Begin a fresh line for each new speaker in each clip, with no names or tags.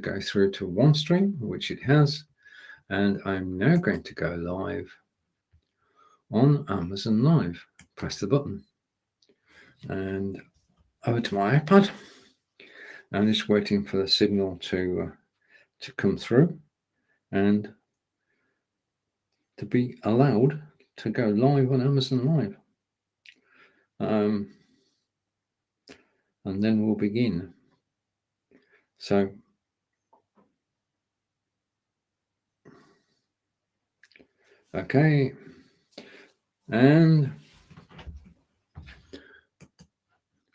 go through to one stream, which it has, and I'm now going to go live on Amazon Live. Press the button and over to my iPad. I'm just waiting for the signal to come through and to be allowed to go live on Amazon Live. And then we'll begin. So okay, and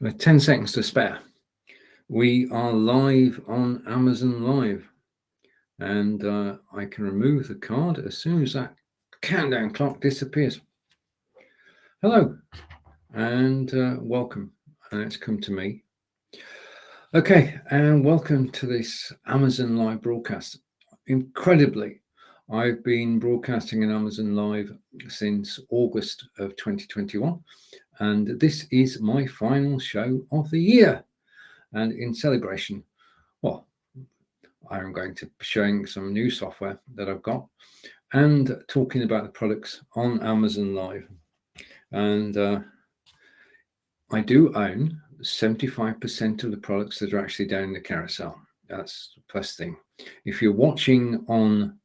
with 10 seconds to spare, we are live on Amazon Live, and I can remove the card as soon as that countdown clock disappears. Hello, and welcome, and it's come to me. Okay, and welcome to this Amazon Live broadcast. Incredibly, I've been broadcasting in Amazon Live since August of 2021, and this is my final show of the year. And in celebration, well, I'm going to be showing some new software that I've got and talking about the products on Amazon Live. And I do own 75% of the products that are actually down in the carousel. That's the first thing. If you're watching on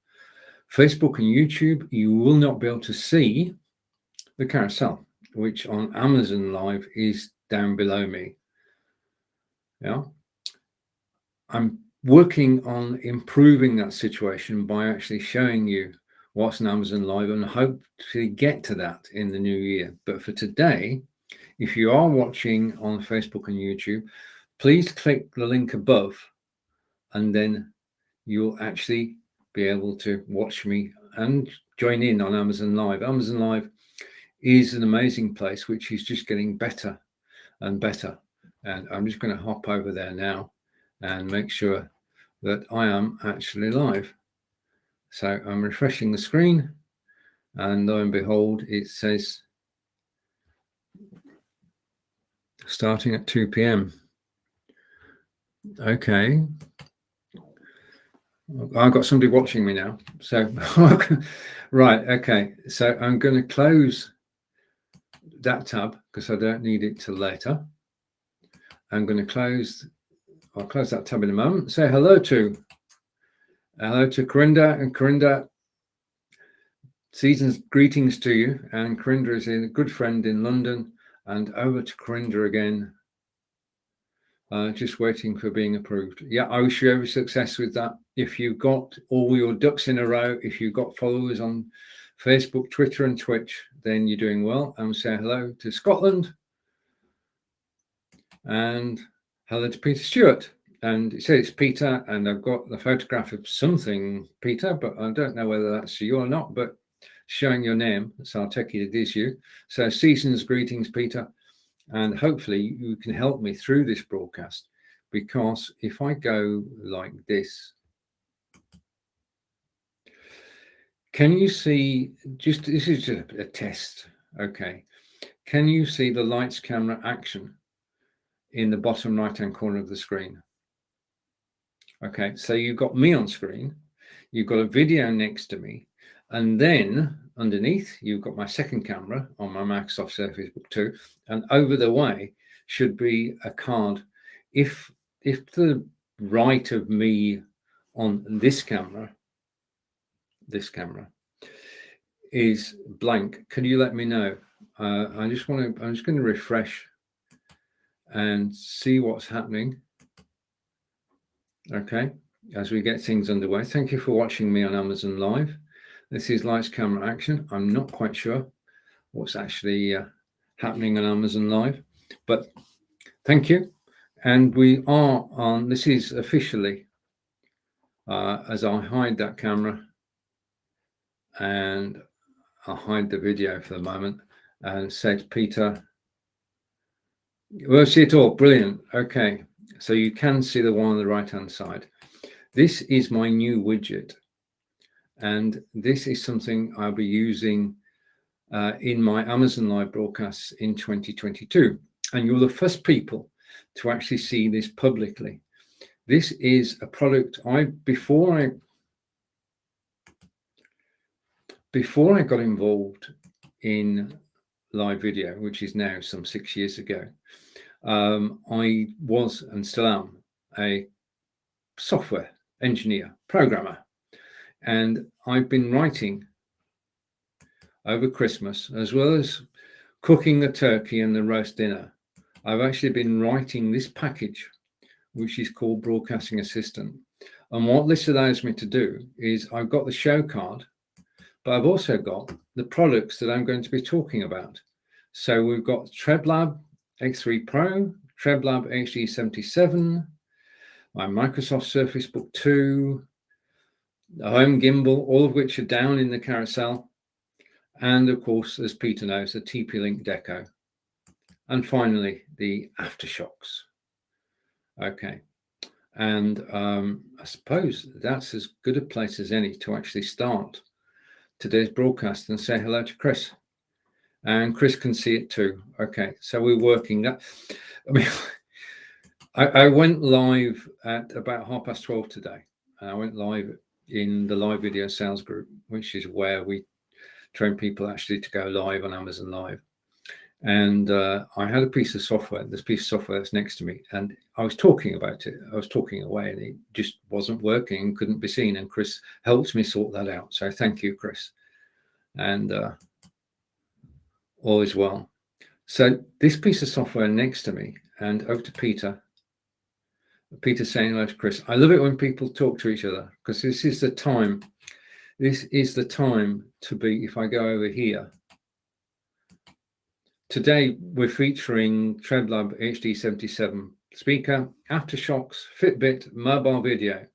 Facebook and YouTube, you will not be able to see the carousel, which on Amazon Live is down below me. Yeah, I'm working on improving that situation by actually showing you what's on Amazon Live, and hope to get to that in the new year. But for today, if you are watching on Facebook and YouTube, please click the link above, and then you'll actually be able to watch me and join in on Amazon Live. Amazon Live is an amazing place, which is just getting better and better. And I'm just going to hop over there now and make sure that I am actually live. So I'm refreshing the screen, and lo and behold, it says starting at 2 p.m. Okay. I've got somebody watching me now. So, right. Okay. So I'm going to close that tab because I don't need it till later. I'm going to I'll close that tab in a moment. Say hello to Corinda. And Corinda, season's greetings to you. And Corinda is a good friend in London. And over to Corinda again. Just waiting for being approved. Yeah, I wish you every success with that. If you've got all your ducks in a row, if you've got followers on Facebook, Twitter, and Twitch, then you're doing well. And say hello to Scotland. And hello to Peter Stewart. And it says it's Peter, and I've got the photograph of something, Peter, but I don't know whether that's you or not, but showing your name, so I'll take it is you. So season's greetings, Peter. And hopefully you can help me through this broadcast, because if I go like this, can you see, this is just a test, okay? Can you see the lights, camera, action in the bottom right-hand corner of the screen? Okay, so you've got me on screen, you've got a video next to me, and then underneath, you've got my second camera on my Microsoft Surface Book 2, and over the way should be a card. If the right of me on this camera is blank, can you let me know? I'm just going to refresh and see what's happening. Okay, as we get things underway. Thank you for watching me on Amazon Live. This is Lights, Camera, Action. I'm not quite sure what's actually happening on Amazon Live, but thank you. And we are on, this is officially, as I hide that camera and I'll hide the video for the moment, and said Peter, we'll see it all. Brilliant. Okay, so you can see the one on the right-hand side. This is my new widget. And this is something I'll be using in my Amazon Live broadcasts in 2022. And you're the first people to actually see this publicly. This is a product before I got involved in live video, which is now some 6 years ago. I was and still am a software engineer, programmer, and I've been writing over Christmas, as well as cooking the turkey and the roast dinner. I've actually been writing this package, which is called Broadcasting Assistant. And what this allows me to do is I've got the show card, but I've also got the products that I'm going to be talking about. So we've got Tremblag X3 Pro, Tremblag HD77, my Microsoft Surface Book 2, the home gimbal, all of which are down in the carousel. And of course, as Peter knows, the TP-Link Deco. And finally, the Aftershocks. Okay. And I suppose that's as good a place as any to actually start today's broadcast and say hello to Chris. And Chris can see it too. Okay, so we're working that. I mean, I went live at about 12:30 today. And I went live in the live video sales group, which is where we train people actually to go live on Amazon Live. And I had a piece of software, this piece of software that's next to me, and I was talking about it. I was talking away and it just wasn't working and couldn't be seen. And Chris helped me sort that out. So thank you, Chris. And all is well. So this piece of software next to me, and over to Peter. Peter's saying hello to Chris. I love it when people talk to each other, because this is the time. This is the time to be, if I go over here. Today, we're featuring Tremblag HD77 speaker, Aftershocks, Fitbit, mobile video,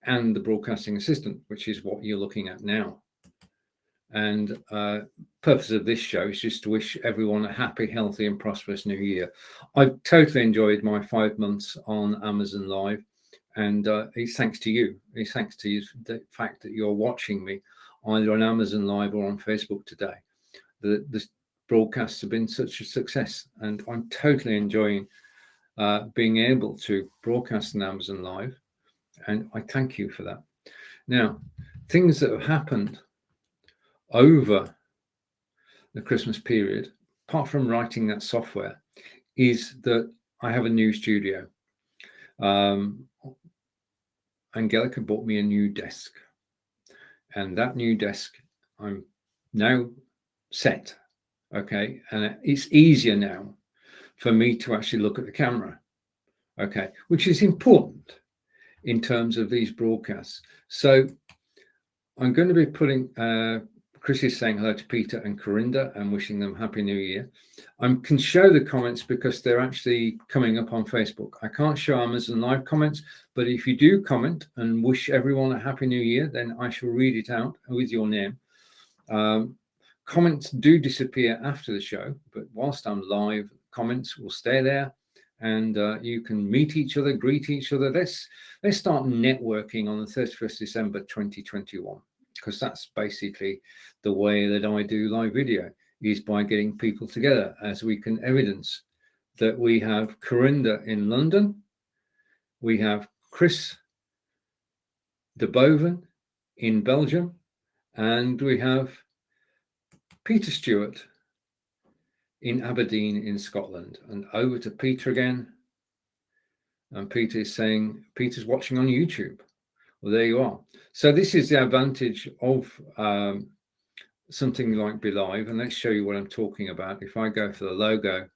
and the Broadcasting Assistant, which is what you're looking at now. And purpose of this show is just to wish everyone a happy, healthy, and prosperous new year. I totally enjoyed my 5 months on Amazon Live, and it's thanks to you. It's thanks to you, the fact that you're watching me either on Amazon Live or on Facebook today. The broadcasts have been such a success, and I'm totally enjoying being able to broadcast on Amazon Live, and I thank you for that. Now, things that have happened over the Christmas period, apart from writing that software, is that I have a new studio. Angelica bought me a new desk, and that new desk I'm now set. Okay, and it's easier now for me to actually look at the camera, okay, which is important in terms of these broadcasts. So I'm going to be putting, Chris is saying hello to Peter and Corinda and wishing them Happy New Year. I can show the comments because they're actually coming up on Facebook. I can't show Amazon Live comments, but if you do comment and wish everyone a Happy New Year, then I shall read it out with your name. Comments do disappear after the show, but whilst I'm live, comments will stay there, and you can meet each other, greet each other. Let's start networking on the 31st December 2021, because that's basically the way that I do live video, is by getting people together, as we can evidence that we have Corinda in London, we have Chris de Boven in Belgium, and we have Peter Stewart in Aberdeen in Scotland. And over to Peter again. And Peter is saying, Peter's watching on YouTube. Well, there you are. So this is the advantage of something like Be Live. And let's show you what I'm talking about. If I go for the logo,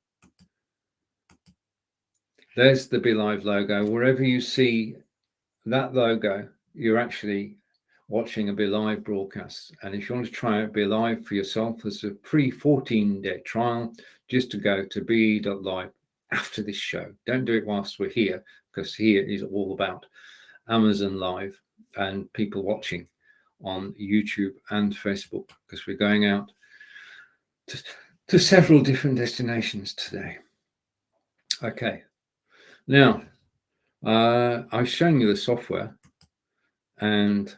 there's the Be Live logo. Wherever you see that logo, you're actually watching a Be Live broadcast. And if you want to try out Be Live for yourself, there's a free 14-day trial just to go to be.live after this show. Don't do it whilst we're here, because here is all about Amazon Live and people watching on YouTube and Facebook, because we're going out to several different destinations today. Okay. Now, I've shown you the software and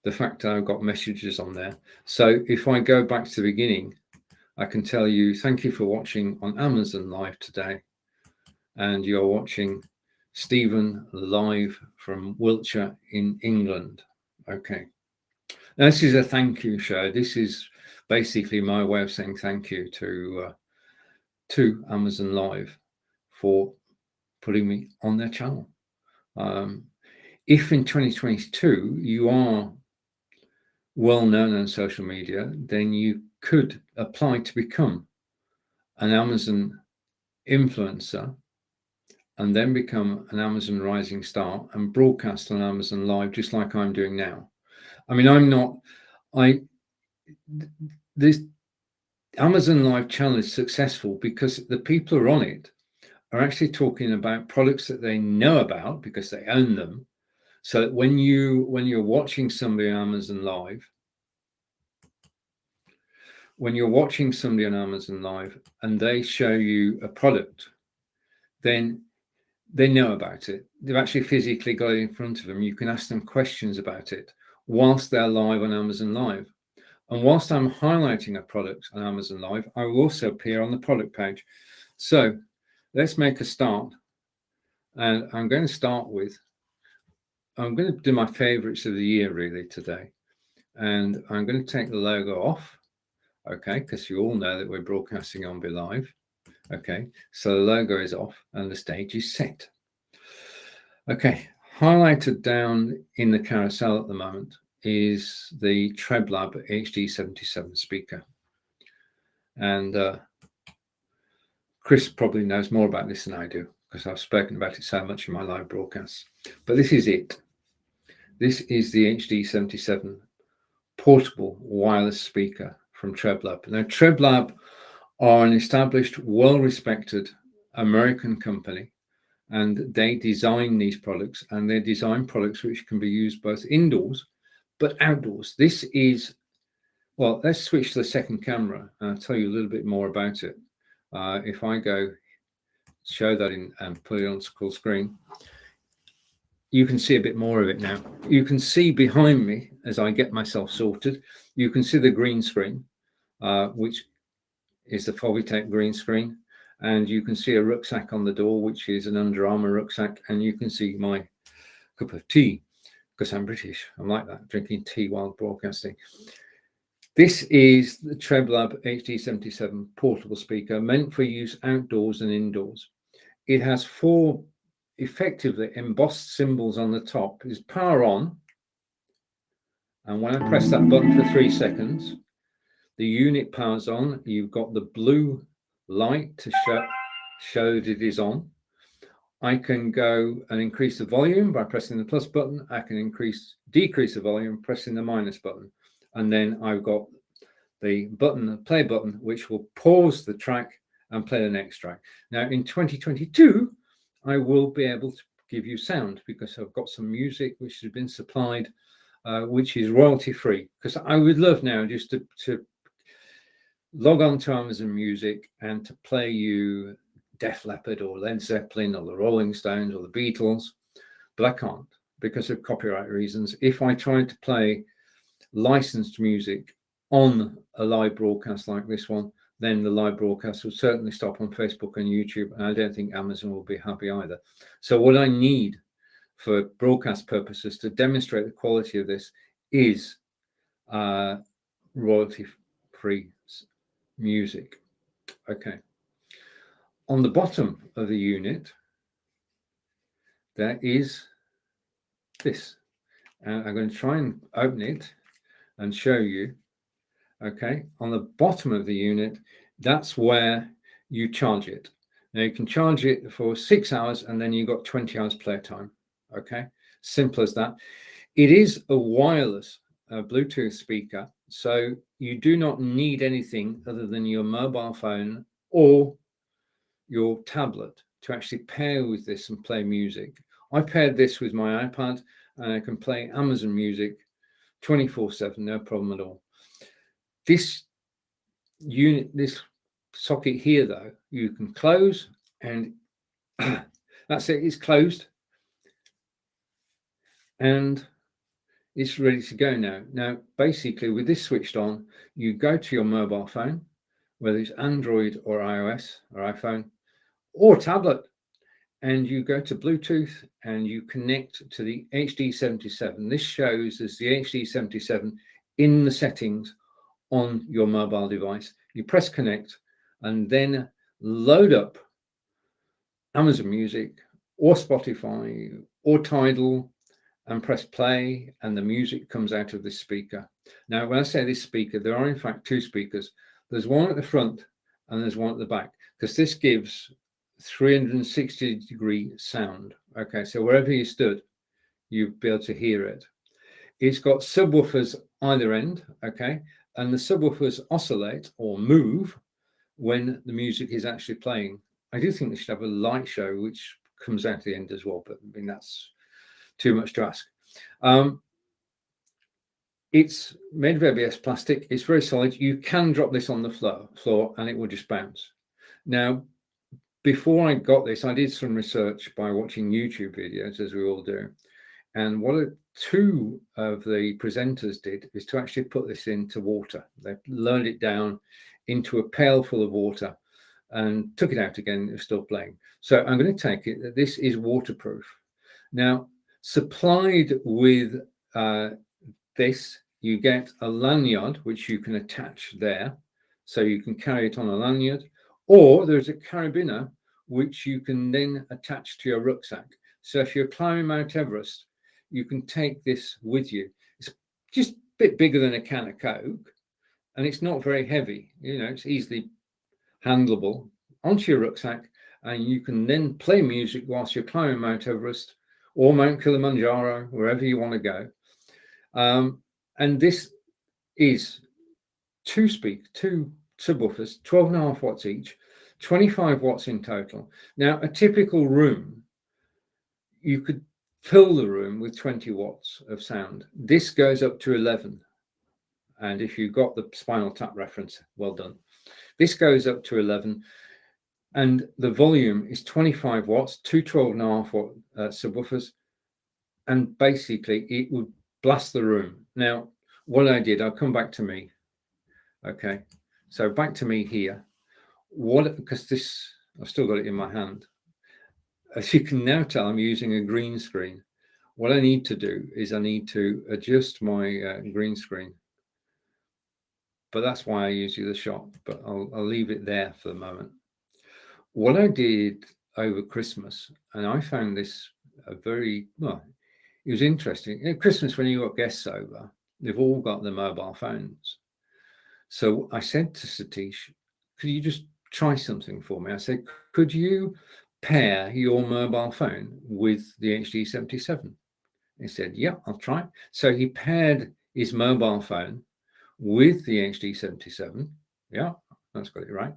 the fact that I've got messages on there. So if I go back to the beginning, I can tell you, thank you for watching on Amazon Live today. And you're watching Stephen, live from Wiltshire in England. Okay. Now, this is a thank you show. This is basically my way of saying thank you to Amazon Live for putting me on their channel. If in 2022 you are well known on social media, then you could apply to become an Amazon influencer and then become an Amazon rising star and broadcast on Amazon Live, just like I'm doing now. I mean, this Amazon Live channel is successful because the people who are on it are actually talking about products that they know about because they own them. So that when you're watching somebody on Amazon Live, and they show you a product, then they know about it. They've actually physically got it in front of them. You can ask them questions about it whilst they're live on Amazon Live. And whilst I'm highlighting a product on Amazon Live, I will also appear on the product page. So let's make a start. And I'm going to do my favorites of the year really today. And I'm going to take the logo off. Okay, because you all know that we're broadcasting on Be Live. Okay, so the logo is off and the stage is set. Okay, highlighted down in the carousel at the moment is the Tremblag HD77 speaker. And Chris probably knows more about this than I do because I've spoken about it so much in my live broadcasts. But this is it. This is the HD77 portable wireless speaker from Tremblag. Now, Tremblag are an established, well-respected American company, and they design these products, and they design products which can be used both indoors but outdoors. This is, well, let's switch to the second camera and I'll tell you a little bit more about it. If I go show that in and put it on full screen, you can see a bit more of it now. You can see behind me as I get myself sorted, you can see the green screen, which is the Fovitech green screen. And you can see a rucksack on the door, which is an Under Armour rucksack. And you can see my cup of tea, because I'm British. I'm like that, drinking tea while broadcasting. This is the Tremblag HD77 portable speaker meant for use outdoors and indoors. It has 4 effectively embossed symbols on the top. Is power on. And when I press that button for 3 seconds, the unit powers on. You've got the blue light to show that it is on. I can go and increase the volume by pressing the plus button. I can decrease the volume pressing the minus button. And then I've got the button, the play button, which will pause the track and play the next track. Now in 2022, I will be able to give you sound because I've got some music which has been supplied, which is royalty free. Because I would love now just to log on to Amazon Music and to play you Def Leppard or Led Zeppelin or the Rolling Stones or the Beatles, but I can't because of copyright reasons. If I tried to play licensed music on a live broadcast like this one, then the live broadcast will certainly stop on Facebook and YouTube, and I don't think Amazon will be happy either. So what I need for broadcast purposes to demonstrate the quality of this is royalty-free music. Okay. On the bottom of the unit, there is this. And I'm going to try and open it and show you. Okay. On the bottom of the unit, that's where you charge it. Now you can charge it for 6 hours and then you've got 20 hours playtime. Okay. Simple as that. It is a wireless Bluetooth speaker. So you do not need anything other than your mobile phone or your tablet to actually pair with this and play music. I paired this with my iPad and I can play Amazon Music 24/7, no problem at all. This unit, this socket here though, you can close and that's it, it's closed and it's ready to go now. Now, basically with this switched on, you go to your mobile phone, whether it's Android or iOS or iPhone, or tablet, and you go to Bluetooth and you connect to the HD77. This shows as the HD77 in the settings on your mobile device. You press connect and then load up Amazon Music or Spotify or Tidal and press play, and the music comes out of this speaker. Now, when I say this speaker, there are in fact two speakers. There's one at the front and there's one at the back, because this gives 360-degree sound. Okay, so wherever you stood, you'd be able to hear it. It's got subwoofers either end, okay, and the subwoofers oscillate or move when the music is actually playing. I do think they should have a light show which comes out at the end as well, but I mean, that's too much to ask. It's made of ABS plastic. It's very solid. You can drop this on the floor and it will just bounce. Now, before I got this, I did some research by watching YouTube videos, as we all do. And what two of the presenters did is to actually put this into water. They lowered it down into a pail full of water and took it out again. It was still playing. So I'm going to take it that this is waterproof. Now, supplied with this, you get a lanyard which you can attach there, so you can carry it on a lanyard, or there's a carabiner which you can then attach to your rucksack. So if you're climbing Mount Everest, you can take this with you. It's just a bit bigger than a can of Coke, and it's not very heavy. You know, it's easily handleable onto your rucksack, and you can then play music whilst you're climbing Mount Everest or Mount Kilimanjaro, wherever you want to go. And this is two subwoofers, 12.5 watts each, 25 watts in total. Now, a typical room, you could fill the room with 20 watts of sound. This goes up to 11. And if you got the Spinal Tap reference, well done. This goes up to 11. And the volume is 25 watts, two 12.5 watt subwoofers. And basically, it would blast the room. Now, what I did, I'll come back to me. Okay, so back to me here. Because this, I've still got it in my hand. As you can now tell, I'm using a green screen. What I need to do is I need to adjust my green screen. But that's why I use the shot, but I'll leave it there for the moment. What I did over Christmas, and I found this it was interesting. At Christmas, when you got guests over, they've all got their mobile phones. So I said to Satish, could you just try something for me? I said, could you pair your mobile phone with the HD77? He said, yeah, I'll try. So he paired his mobile phone with the HD77. Yeah, that's got it right.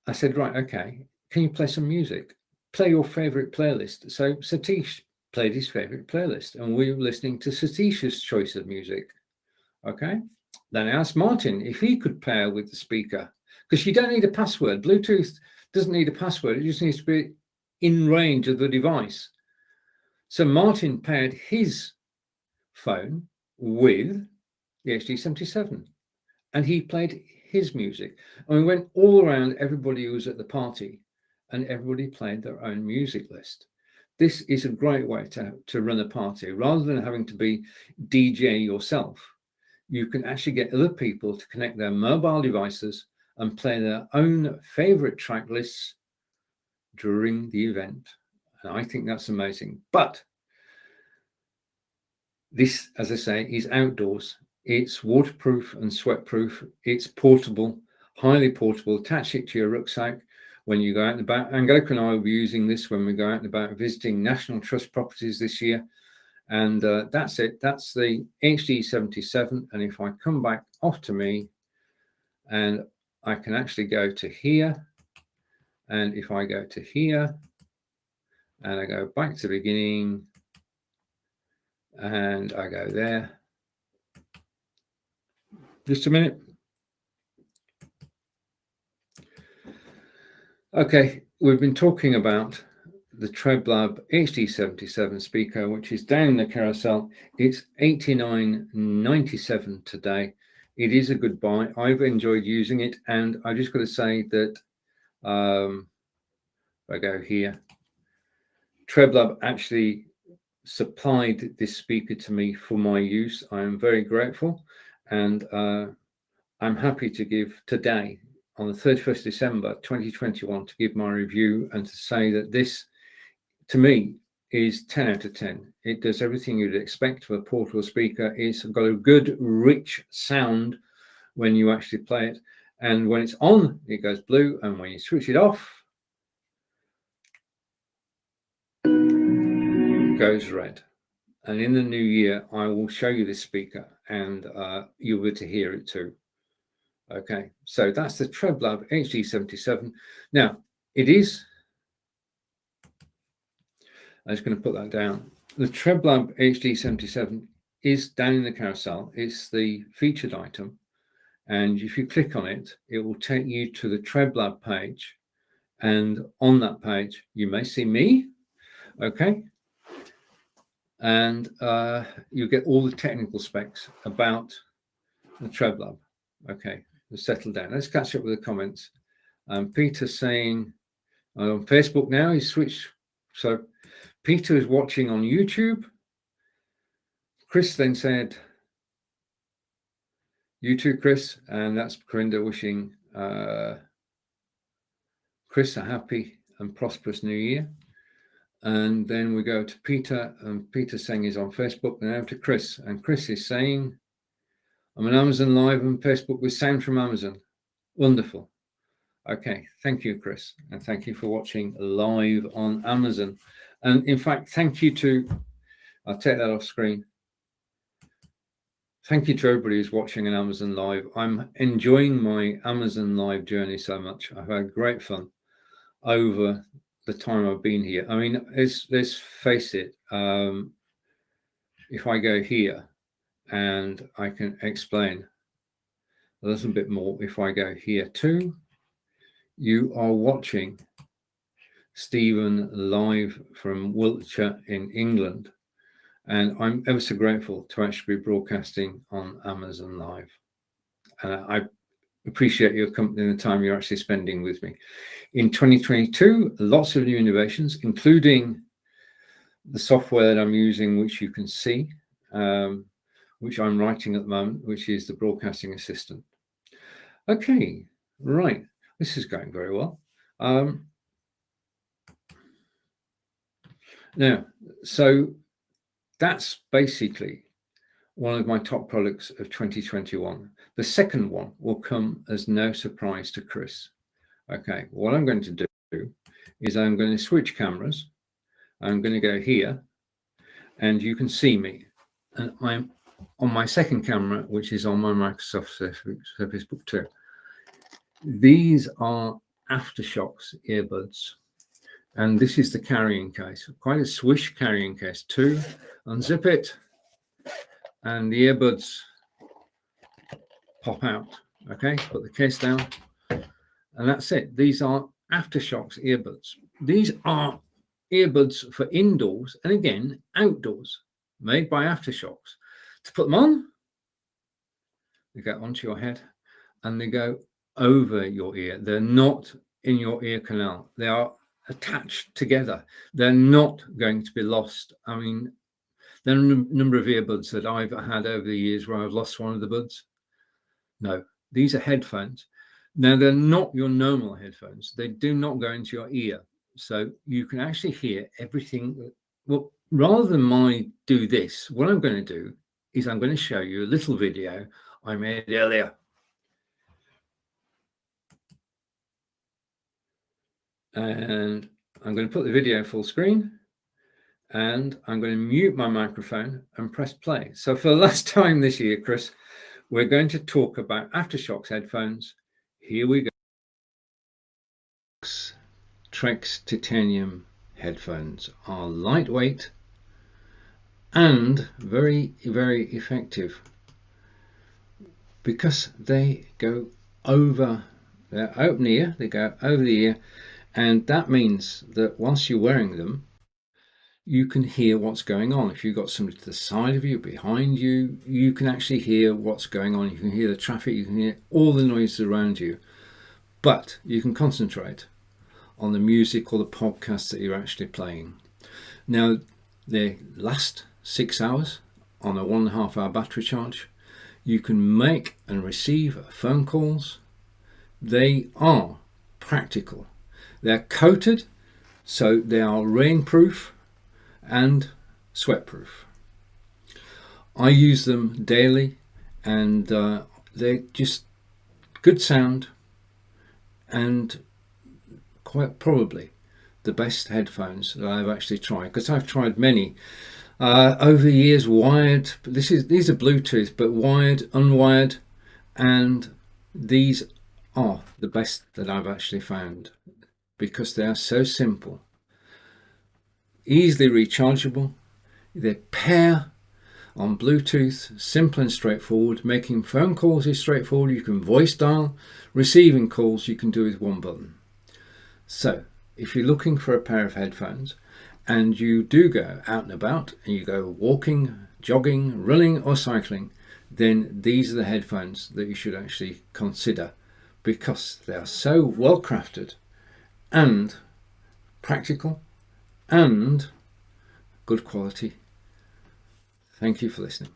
I said, right, okay, can you play some music? Play your favorite playlist. So Satish played his favorite playlist, and we were listening to Satish's choice of music. Okay. Then I asked Martin if he could pair with the speaker, because you don't need a password. Bluetooth doesn't need a password. It just needs to be in range of the device. So Martin paired his phone with the HD77, and he played his music. And we went all around everybody who was at the party, and everybody played their own music list. This is a great way to run a party. Rather than having to be DJ yourself, you can actually get other people to connect their mobile devices and play their own favorite track lists during the event. And I think that's amazing. But this, as I say, is outdoors. It's waterproof and sweatproof. It's portable, highly portable. Attach it to your rucksack when you go out and about. Angelica and I will be using this when we go out and about visiting National Trust properties this year. And that's it. That's the HD77. And if I come back off to me, and I can actually go to here, and if I go to here, and I go back to the beginning, and I go there. Just a minute. Okay, we've been talking about the Tremblag HD77 speaker, which is down the carousel. It's $89.97 today. It is a good buy. I've enjoyed using it, and I just got to say that if I go here, Tremblag actually supplied this speaker to me for my use. I am very grateful, and I'm happy to give today, on the 31st December 2021, to give my review and to say that this, to me, is 10 out of 10. It does everything you'd expect of a portable speaker. It's got a good, rich sound when you actually play it. And when it's on, it goes blue. And when you switch it off, it goes red. And in the new year, I will show you this speaker, and you'll be able to hear it too. Okay, so that's the Tremblag HD77. Now, it is, I'm just going to put that down. The Tremblag HD77 is down in the carousel. It's the featured item. And if you click on it, it will take you to the Tremblag page. And on that page, you may see me. Okay. And you get all the technical specs about the Tremblag. Okay, let's settle down. Let's catch up with the comments. Peter saying on Facebook now, he's switched. So Peter is watching on YouTube. Chris then said, you too, Chris. And that's Corinda wishing Chris a happy and prosperous new year. And then we go to Peter, and Peter saying he's on Facebook. And now to Chris. And Chris is saying, I'm on Amazon Live on Facebook with sound from Amazon. Wonderful. Okay, thank you, Chris. And thank you for watching live on Amazon. And in fact, thank you to, I'll take that off screen. Thank you to everybody who's watching an Amazon Live. I'm enjoying my Amazon Live journey so much. I've had great fun over the time I've been here. I mean, let's face it. If I go here, and I can explain a little bit more. If I go here too, you are watching Stephen live from Wiltshire in England. And I'm ever so grateful to actually be broadcasting on Amazon Live. And I appreciate your company and the time you're actually spending with me. In 2022, lots of new innovations, including the software that I'm using, which you can see, which I'm writing at the moment, which is the Broadcasting Assistant. Okay, right. This is going very well. Now, so that's basically one of my top products of 2021. The second one will come as no surprise to Chris. Okay, what I'm going to do is I'm going to switch cameras. I'm going to go here, and you can see me. And I'm on my second camera, which is on my Microsoft Surface Book 2. These are Aftershocks earbuds. And this is the carrying case, quite a swish carrying case too. Unzip it, and the earbuds pop out. Okay, put the case down, and that's it. These are Aftershocks earbuds. These are earbuds for indoors and again outdoors, made by Aftershocks. To put them on, they go onto your head and they go over your ear. They're not in your ear canal. They are attached together. They're not going to be lost. I mean, there are a number of earbuds that I've had over the years where I've lost one of the buds. No, these are headphones. Now, they're not your normal headphones. They do not go into your ear. So you can actually hear everything. Well, rather than do this, what I'm going to do is I'm going to show you a little video I made earlier. And I'm going to put the video full screen, and I'm going to mute my microphone and press play. So for the last time this year, Chris, we're going to talk about Aftershocks headphones. Here we go. Trex titanium headphones are lightweight and very, very effective because they go over, they're open ear, they go over the ear, and that means that once you're wearing them, you can hear what's going on. If you've got somebody to the side of you, behind you, you can actually hear what's going on. You can hear the traffic, you can hear all the noises around you, but you can concentrate on the music or the podcast that you're actually playing. Now, they last 6 hours on a 1.5 hour battery charge. You can make and receive phone calls. They are practical. They're coated, so they are rainproof and sweatproof. I use them daily, and they're just good sound and quite probably the best headphones that I've actually tried, because I've tried many over the years, wired. These are Bluetooth, but wired, unwired, and these are the best that I've actually found because they are so simple, easily rechargeable. They pair on Bluetooth, simple and straightforward. Making phone calls is straightforward. You can voice dial. Receiving calls you can do with one button. So if you're looking for a pair of headphones and you do go out and about and you go walking, jogging, running or cycling, then these are the headphones that you should actually consider, because they are so well crafted and practical and good quality. Thank you for listening.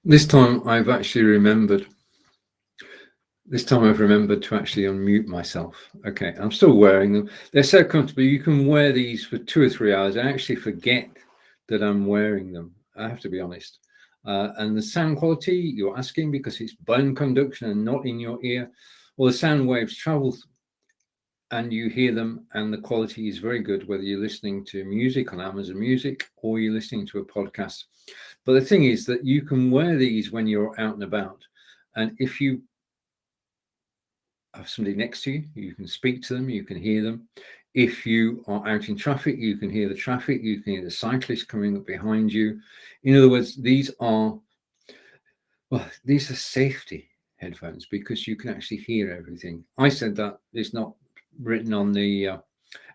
This time I've remembered to actually unmute myself. Okay, I'm still wearing them. They're so comfortable. You can wear these for 2 or 3 hours. I actually forget that I'm wearing them, I have to be honest. And the sound quality, you're asking because it's bone conduction and not in your ear. Well, the sound waves travel and you hear them, and the quality is very good, whether you're listening to music on Amazon Music or you're listening to a podcast. But the thing is that you can wear these when you're out and about. And if you have somebody next to you, you can speak to them, you can hear them. If you are out in traffic, you can hear the traffic, you can hear the cyclist coming up behind you. In other words, these are safety headphones because you can actually hear everything. I said that, it's not written on the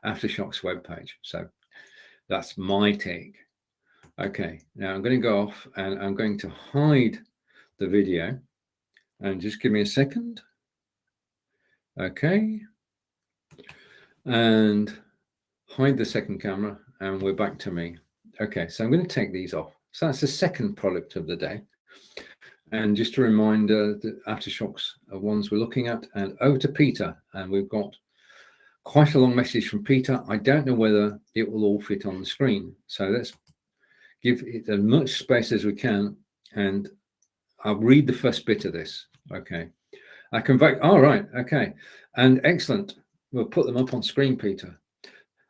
Aftershocks webpage, so that's my take. Okay, now I'm going to go off and I'm going to hide the video, and just give me a second. Okay, and hide the second camera, and we're back to me. Okay, so I'm going to take these off. So that's the second product of the day. And just a reminder, the Aftershocks are ones we're looking at. And over to Peter, and we've got quite a long message from Peter. I don't know whether it will all fit on the screen, so let's give it as much space as we can, and I'll read the first bit of this. Okay, I can vote. All right, okay, and excellent. We'll put them up on screen, Peter.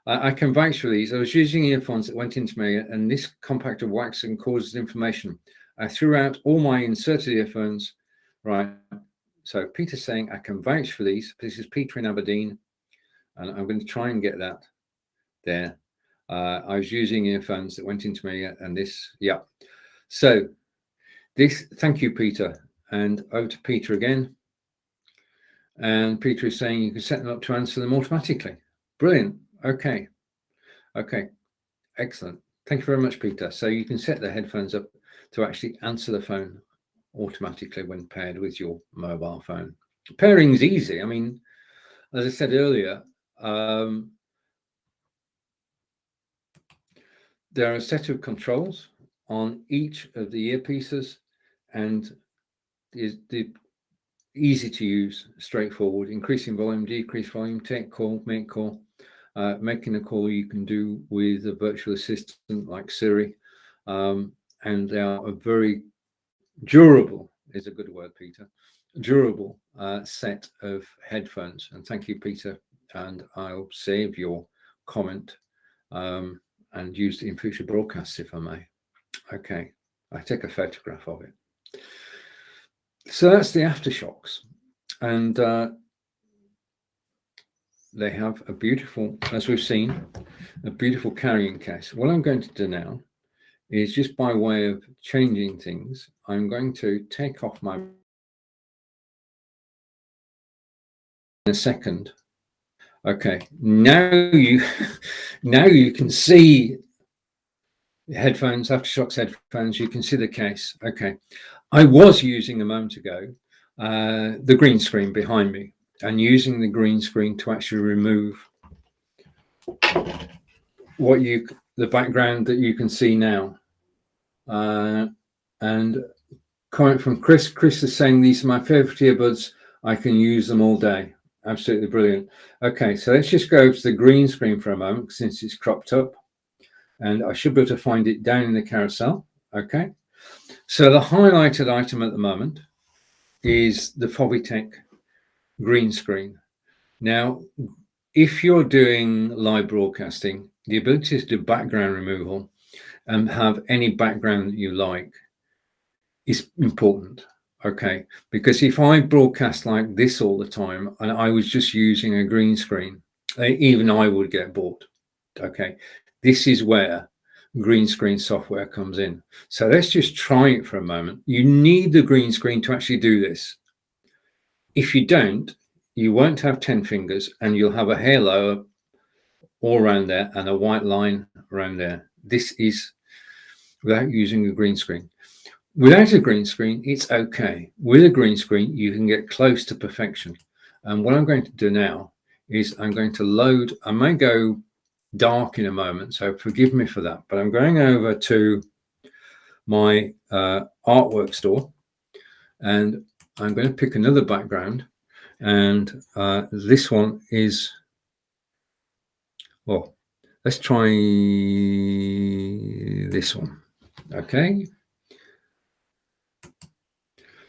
I can vouch for these. I was using earphones that went into me, and this compactor wax and causes inflammation. I threw out all my inserted earphones. Right. So Peter's saying I can vouch for these. This is Peter in Aberdeen, and I'm going to try and get that there. I was using earphones that went into me, and this, yeah. So this, thank you, Peter. And over to Peter again. And Peter is saying you can set them up to answer them automatically. Brilliant. Okay. Okay. Excellent. Thank you very much, Peter. So you can set the headphones up to actually answer the phone automatically when paired with your mobile phone. Pairing is easy. I mean, as I said earlier, there are a set of controls on each of the earpieces, and the easy to use, straightforward. Increasing volume, decrease volume, take call, make call. Making a call you can do with a virtual assistant like Siri, and they are a very durable, is a good word, Peter, durable set of headphones. And thank you, Peter, and I'll save your comment and use it in future broadcasts if I may. Okay, I take a photograph of it. So that's the Aftershocks, and they have a beautiful, as we've seen, a beautiful carrying case. What I'm going to do now is, just by way of changing things, I'm going to take off my in a second. Okay, now you can see the headphones, Aftershocks headphones. You can see the case. Okay, I was using a moment ago the green screen behind me, and using the green screen to actually remove the background that you can see now. And comment from Chris. Chris is saying these are my favorite earbuds. I can use them all day. Absolutely brilliant. Okay, so let's just go to the green screen for a moment since it's cropped up, and I should be able to find it down in the carousel. Okay, so the highlighted item at the moment is the Fovitech green screen. Now, if you're doing live broadcasting, the ability to do background removal and have any background that you like is important. Okay, because if I broadcast like this all the time and I was just using a green screen, even I would get bored. Okay, this is where green screen software comes in. So let's just try it for a moment. You need the green screen to actually do this. If you don't, you won't have 10 fingers and you'll have a halo all around there and a white line around there. This is without using a green screen. Without a green screen, it's okay. With a green screen, you can get close to perfection. And what I'm going to do now is I'm going to load. I may go dark in a moment, so forgive me for that. But I'm going over to my artwork store, and I'm going to pick another background. And this one is, well, let's try this one. Okay.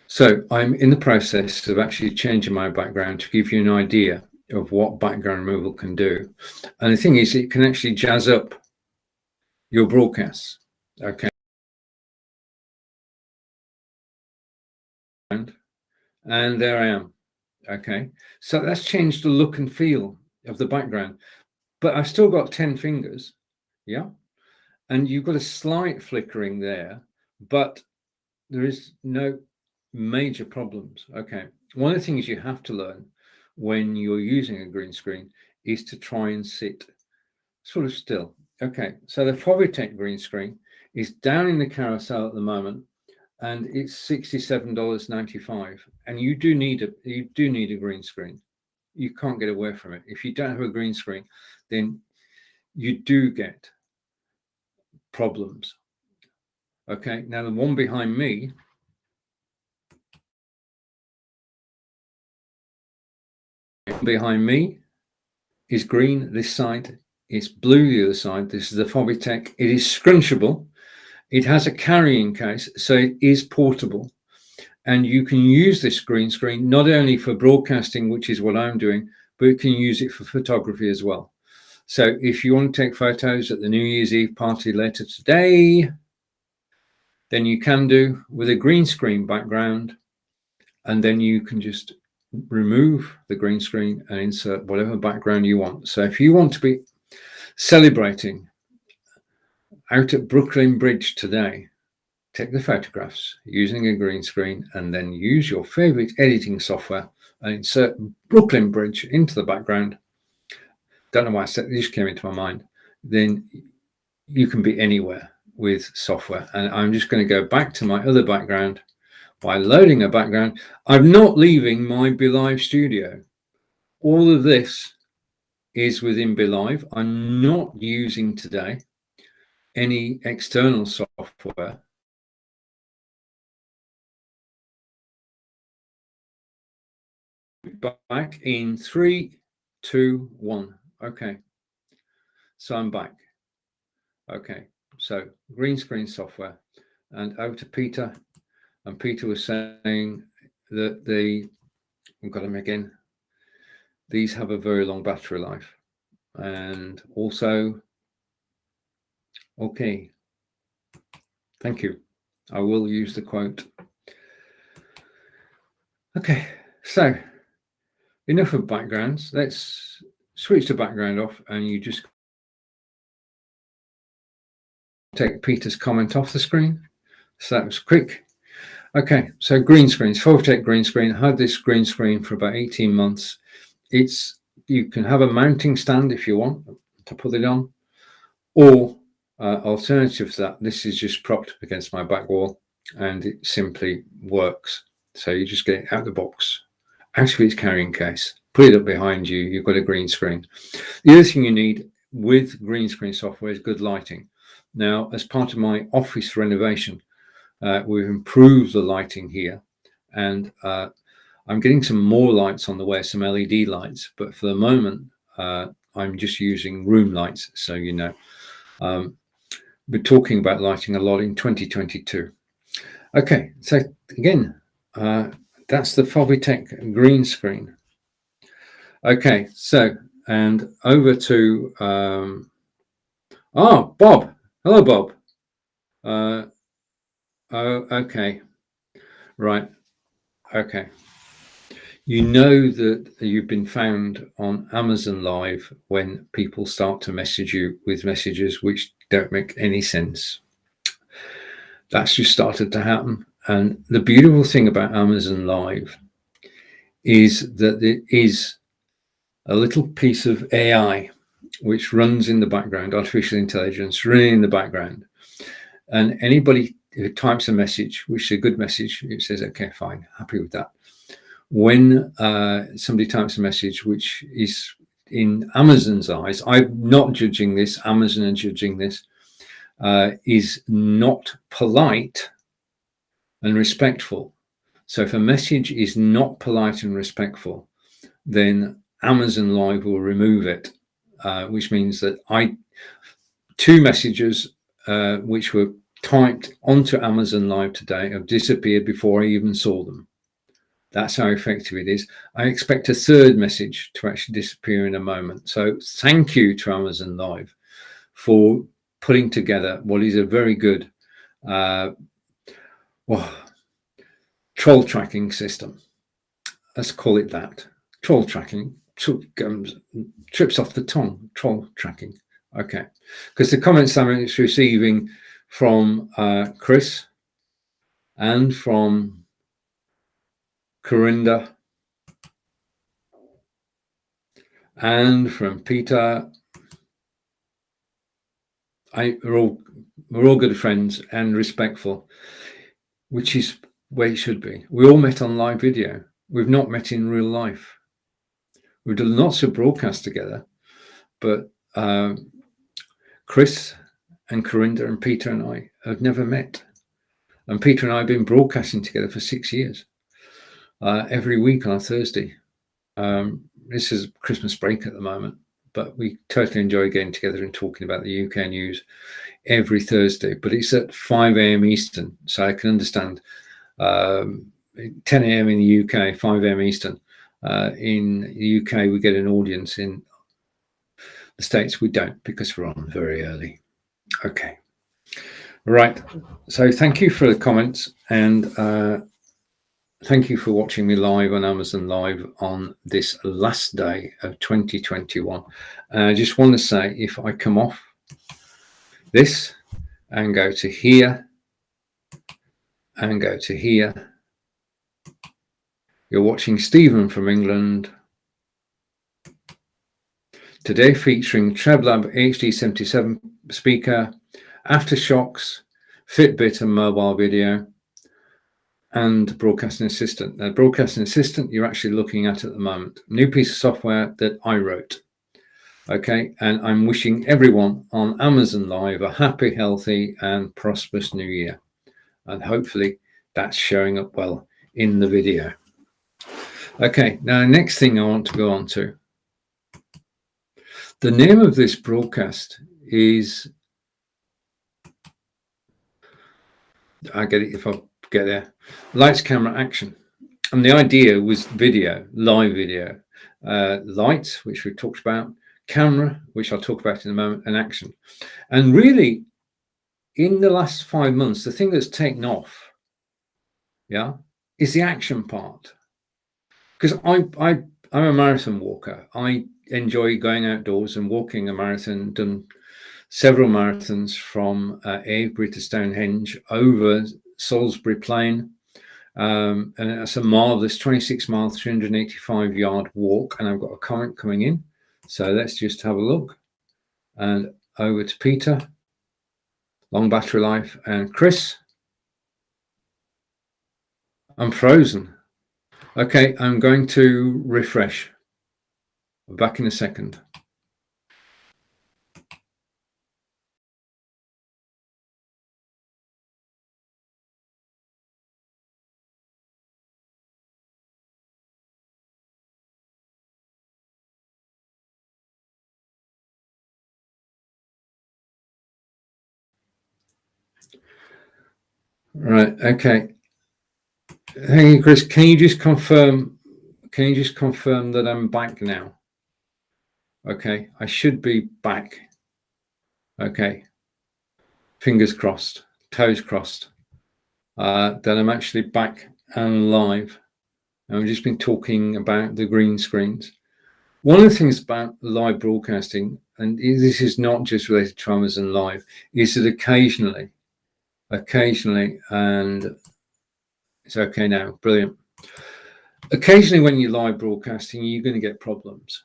So I'm in the process of actually changing my background to give you an idea of what background removal can do. And the thing is, it can actually jazz up your broadcasts. Okay. And there I am. Okay. So that's changed the look and feel of the background. But I've still got 10 fingers. Yeah. And you've got a slight flickering there, but there is no major problems. Okay. One of the things you have to learn when you're using a green screen is to try and sit sort of still. Okay. So the Fovitech green screen is down in the carousel at the moment, and it's $67.95. And you do need a green screen. You can't get away from it. If you don't have a green screen, then you do get problems. Okay. Now the one behind me is green. This side is blue. The other side. This is the Fovitech. It is scrunchable. It has a carrying case, so it is portable, and you can use this green screen not only for broadcasting, which is what I'm doing, but you can use it for photography as well. So if you want to take photos at the New Year's Eve party later today, then you can do with a green screen background, and then you can just remove the green screen and insert whatever background you want. So if you want to be celebrating out at Brooklyn Bridge today, take the photographs using a green screen and then use your favorite editing software and insert Brooklyn Bridge into the background. Don't know why I said this, came into my mind. Then you can be anywhere with software. And I'm just going to go back to my other background by loading a background. I'm not leaving my BeLive studio. All of this is within BeLive. I'm not using today any external software. Back in 3, 2, 1. Okay. So I'm back. Okay. So green screen software, and over to Peter. And Peter was saying that we've got them again. These have a very long battery life. And also, okay. Thank you. I will use the quote. Okay. So enough of backgrounds. Let's switch the background off, and you just take Peter's comment off the screen. So that was quick. Okay, so green screens, Fovitech green screen. I had this green screen for about 18 months. You can have a mounting stand if you want to put it on, or alternative to that, this is just propped up against my back wall, and it simply works. So you just get it out of the box, out of its carrying case, put it up behind you, you've got a green screen. The other thing you need with green screen software is good lighting. Now, as part of my office renovation, we've improved the lighting here, and I'm getting some more lights on the way, some LED lights, but for the moment, I'm just using room lights, so you know. We're talking about lighting a lot in 2022. Okay, so again, that's the Fobitech green screen. Okay, so, and over to, Bob. Hello, Bob. Oh, okay. Right. Okay. You know that you've been found on Amazon Live when people start to message you with messages which don't make any sense. That's just started to happen. And the beautiful thing about Amazon Live is that it is a little piece of AI which runs in the background, artificial intelligence running in the background. And anybody who types a message, which is a good message, it says, okay, fine, happy with that. When somebody types a message which is in Amazon's eyes, I'm not judging this, Amazon are judging this, is not polite and respectful. So if a message is not polite and respectful, then Amazon Live will remove it, which means that two messages which were typed onto Amazon Live today have disappeared before I even saw them. That's how effective it is. I expect a third message to actually disappear in a moment. So thank you to Amazon Live for putting together what is a very good troll tracking system. Let's call it that. Troll tracking. Trips off the tongue. Troll tracking. Okay. Because the comments I'm receiving from Chris and from Corinda and from Peter, we're all good friends and respectful, which is where it should be. We all met on live video. We've not met in real life. We've done lots of broadcasts together, but Chris and Corinda and Peter and I have never met. And Peter and I have been broadcasting together for 6 years, every week on a Thursday. This is Christmas break at the moment, but we totally enjoy getting together and talking about the UK news every Thursday. But it's at 5 a.m. Eastern, so I can understand 10 a.m. in the UK, 5 a.m. Eastern. In the UK, we get an audience. In the States, we don't, because we're on very early. Okay. Right. So thank you for the comments, and thank you for watching me live on Amazon Live on this last day of 2021. And I just want to say, if I come off this and go to here and go to here, you're watching Stephen from England. Today featuring Tremblag HD77 speaker, Aftershocks, Fitbit and mobile video, and Broadcasting Assistant. Now, Broadcasting Assistant, you're actually looking at the moment. New piece of software that I wrote. Okay, and I'm wishing everyone on Amazon Live a happy, healthy, and prosperous new year. And hopefully that's showing up well in the video. Okay, now next thing I want to go on to. The name of this broadcast is, I get it if I get there, Lights, Camera, Action. And the idea was video, live video, lights, which we talked about, camera, which I'll talk about in a moment, and action. And really, in the last 5 months, the thing that's taken off, is the action part. Because I'm a marathon walker. I enjoy going outdoors and walking a marathon, done several marathons from Avebury to Stonehenge over Salisbury Plain. And it's a marvelous 26-mile, 385-yard walk. And I've got a comment coming in. So let's just have a look. And over to Peter, long battery life, and Chris. I'm frozen. Okay, I'm going to refresh. Back in a second. Right. Okay. Hey, Chris, can you just confirm that I'm back now? Okay. I should be back. Okay. Fingers crossed, toes crossed. That I'm actually back and live. And we've just been talking about the green screens. One of the things about live broadcasting, and this is not just related to Amazon Live, is that occasionally, and it's okay now, brilliant. Occasionally when you're live broadcasting, you're going to get problems.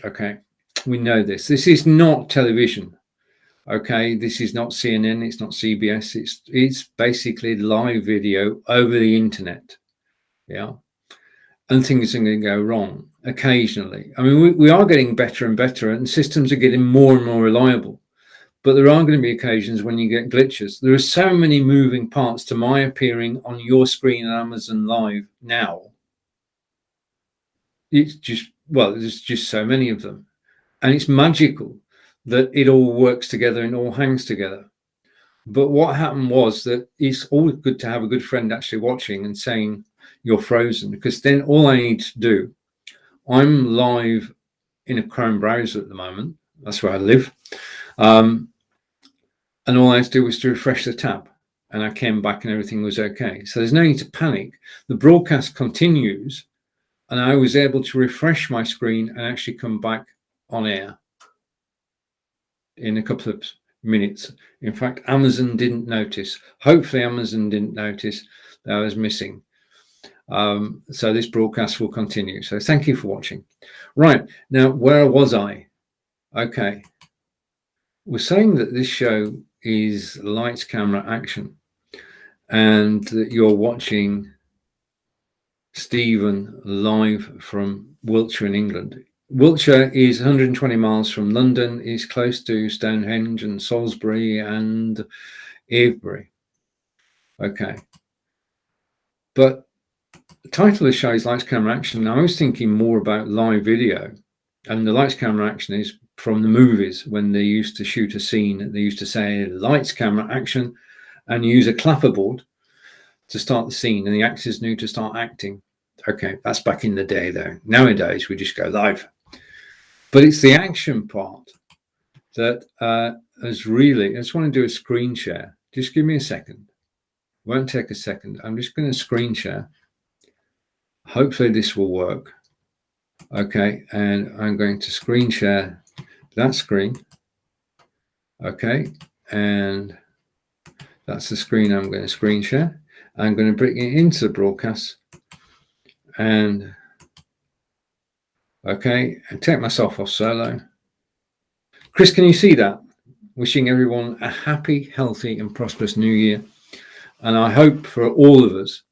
Okay, we know this. This is not television. Okay, this is not CNN, it's not CBS, it's basically live video over the internet. Yeah. And things are going to go wrong occasionally. I mean, we are getting better and better, and systems are getting more and more reliable. But there are going to be occasions when you get glitches. There are so many moving parts to my appearing on your screen on Amazon Live now. It's just, well, there's just so many of them. And it's magical that it all works together and all hangs together. But what happened was that it's always good to have a good friend actually watching and saying you're frozen, because then all I need to do, I'm live in a Chrome browser at the moment. That's where I live. And all I had to do was to refresh the tab, and I came back and everything was okay. So there's no need to panic. The broadcast continues, and I was able to refresh my screen and actually come back on air in a couple of minutes. In fact, Amazon didn't notice. Hopefully Amazon didn't notice that I was missing. So this broadcast will continue. So thank you for watching. Right, now where was I? Okay, we're saying that this show is lights, camera, action, and that you're watching Stephen live from Wiltshire in England. Wiltshire is 120 miles from London, is close to Stonehenge and Salisbury and Avebury. Okay. But the title of the show is Lights, Camera, Action. Now, I was thinking more about live video, and the lights, camera, action is from the movies. When they used to shoot a scene, they used to say lights, camera, action, and use a clapperboard to start the scene, and the actors knew to start acting. Okay, that's back in the day though. Nowadays, we just go live. But it's the action part that has really, I just want to do a screen share. Just give me a second. Won't take a second. I'm just going to screen share. Hopefully this will work. Okay, and I'm going to screen share that screen. Okay, and that's the screen I'm going to screen share. I'm going to bring it into the broadcast, and okay, and take myself off solo. Chris, can you see that? Wishing everyone a happy, healthy, and prosperous new year. And I hope for all of us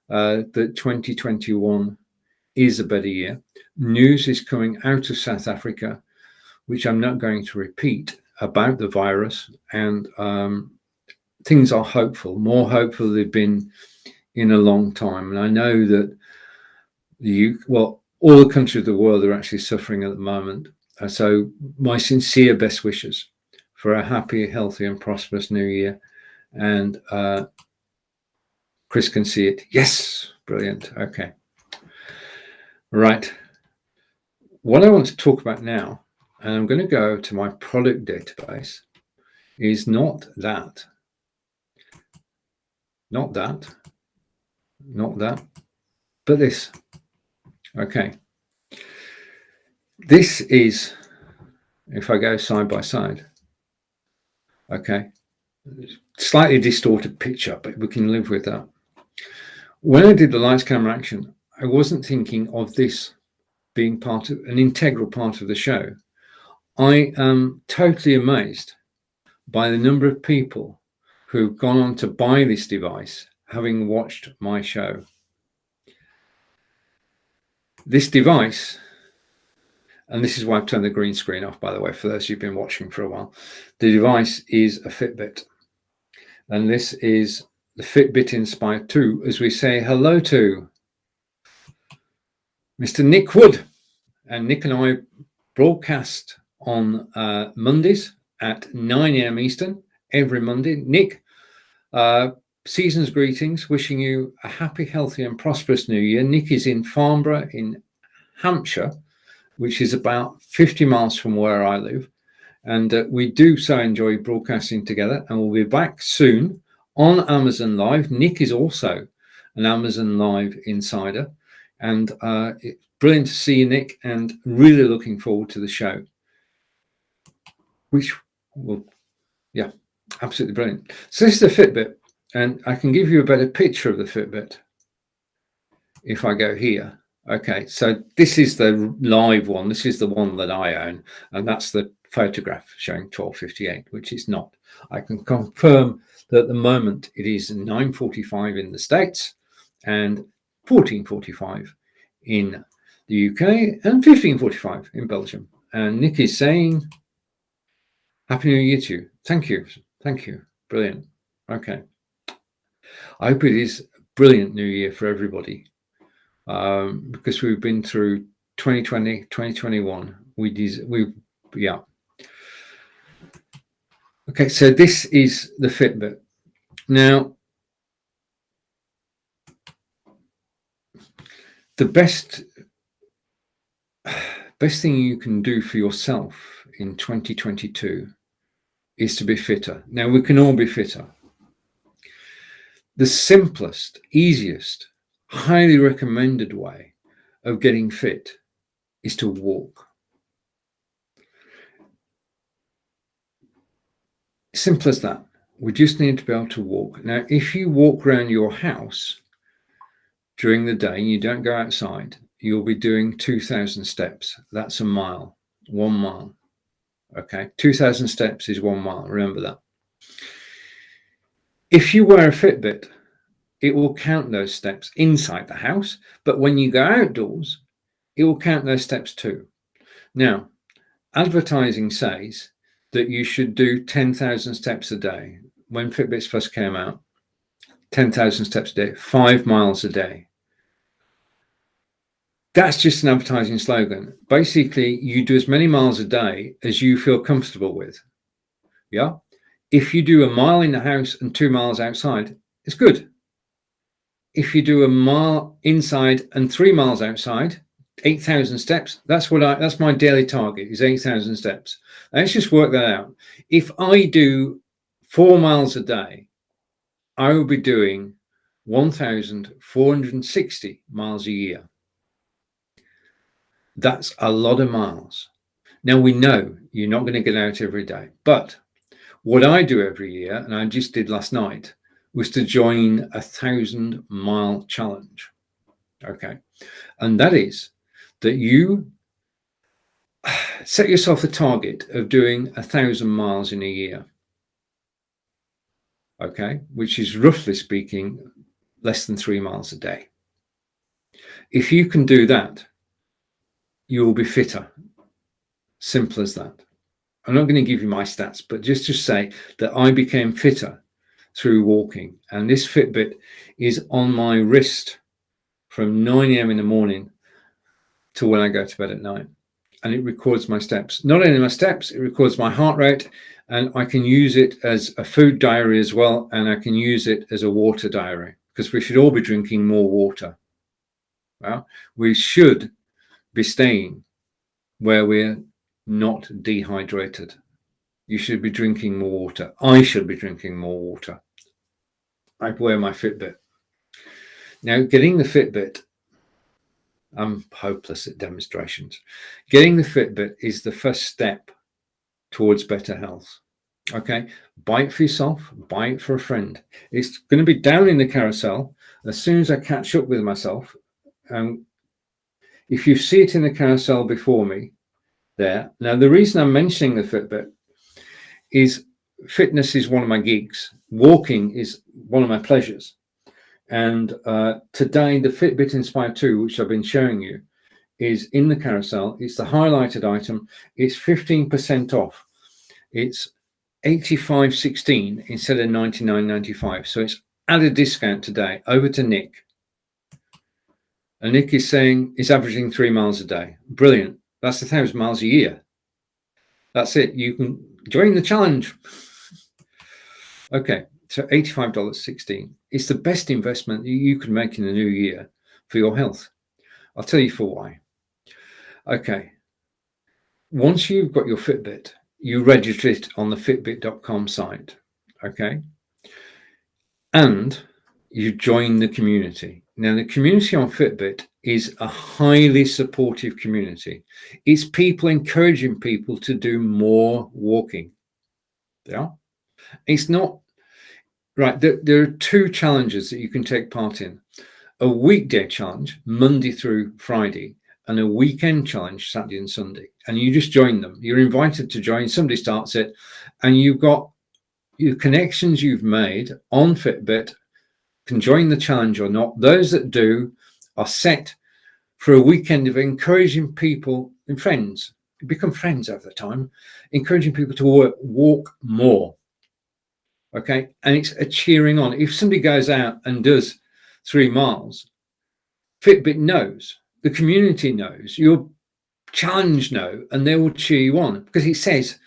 that 2021 is a better year. News is coming out of South Africa, which I'm not going to repeat, about the virus, and things are hopeful, more hopeful than they've been in a long time. And I know that all the countries of the world are actually suffering at the moment. So my sincere best wishes for a happy, healthy, and prosperous new year. And Chris can see it. Yes, brilliant. Okay. Right. What I want to talk about now, and I'm going to go to my product database, is not that, but this. Okay. This is, if I go side by side, okay, slightly distorted picture, but we can live with that. When I did the lights, camera, action, I wasn't thinking of this being part of an integral part of the show. I am totally amazed by the number of people who've gone on to buy this device having watched my show. This device and this is why I've turned the green screen off, by the way, for those who've been watching for a while. The device is a Fitbit, and this is the Fitbit Inspire 2, as we say hello to Mr. Nick Wood. And Nick and I broadcast on Mondays at 9 a.m. Eastern every Monday. Nick, season's greetings, wishing you a happy, healthy and prosperous new year. Nick is in Farnborough in Hampshire, which is about 50 miles from where I live. And we do so enjoy broadcasting together, and we'll be back soon on Amazon Live. Nick is also an Amazon Live insider, and it's brilliant to see you, Nick, and really looking forward to the show, which will, yeah, absolutely brilliant. So this is the Fitbit, and I can give you a better picture of the Fitbit if I go here. Okay, so this is the live one. This is the one that I own, and that's the photograph showing 12:58, which is not. I can confirm that at the moment it is 9:45 in the States and 14:45 in the UK and 15:45 in Belgium. And Nick is saying, Happy New Year to you. Thank you. Thank you. Brilliant. Okay. I hope it is a brilliant new year for everybody, because we've been through 2020, 2021. Yeah. Okay, so this is the Fitbit. Now, the best thing you can do for yourself in 2022 is to be fitter. Now, we can all be fitter. The simplest, easiest, highly recommended way of getting fit is to walk. Simple as that. We just need to be able to walk. Now, if you walk around your house during the day and you don't go outside, you'll be doing 2,000 steps. That's a mile, 1 mile. Okay, 2,000 steps is 1 mile. Remember that. If you wear a Fitbit, it will count those steps inside the house, but when you go outdoors, it will count those steps too. Now, advertising says that you should do 10,000 steps a day. When Fitbits first came out, 10,000 steps a day, 5 miles a day. That's just an advertising slogan. Basically, you do as many miles a day as you feel comfortable with. Yeah. If you do a mile in the house and 2 miles outside, it's good. If you do a mile inside and 3 miles outside, 8,000 steps, that's my daily target, is 8,000 steps. Let's just work that out. If I do 4 miles a day, I will be doing 1,460 miles a year. That's a lot of miles. Now, we know you're not going to get out every day, but what I do every year, and I just did last night, was to join a 1,000-mile challenge. Okay. And that is that you set yourself a target of doing 1,000 miles in a year. Okay. Which is, roughly speaking, less than 3 miles a day. If you can do that, you will be fitter. Simple as that. I'm not going to give you my stats, but just to say that I became fitter through walking. And this Fitbit is on my wrist from 9 a.m. in the morning to when I go to bed at night. And it records my steps. Not only my steps, it records my heart rate, and I can use it as a food diary as well. And I can use it as a water diary, because we should all be drinking more water. Well, we should be staying where we're not dehydrated. You should be drinking more water. I should be drinking more water. I wear my Fitbit. Now, getting the Fitbit, I'm hopeless at demonstrations. Getting the Fitbit is the first step towards better health. Okay, buy it for yourself, buy it for a friend. It's going to be down in the carousel as soon as I catch up with myself. If you see it in the carousel before me there. Now, the reason I'm mentioning the Fitbit is fitness is one of my gigs. Walking is one of my pleasures. And today, the Fitbit Inspire 2, which I've been showing you, is in the carousel. It's the highlighted item. It's 15% off. It's $85.16 instead of $99.95. So it's at a discount today. Over to Nick. And Nick is saying it's averaging 3 miles a day. Brilliant. That's 1,000 miles a year. That's it. You can join the challenge. Okay, so $85.16. It's the best investment you can make in the new year for your health. I'll tell you for why. Okay, once you've got your Fitbit, you register it on the Fitbit.com site. Okay, and you join the community. Now, the community on Fitbit is a highly supportive community. It's people encouraging people to do more walking. Yeah, it's not right. There are 2 challenges that you can take part in: a weekday challenge, Monday through Friday, and a weekend challenge, Saturday and Sunday. And you just join them. You're invited to join. Somebody starts it, and you've got your connections you've made on Fitbit can join the challenge or not. Those that do are set for a weekend of encouraging people and friends, become friends over the time, encouraging people to walk more. Okay, and it's a cheering on. If somebody goes out and does 3 miles, Fitbit knows, the community knows, your challenge know, and they will cheer you on because it says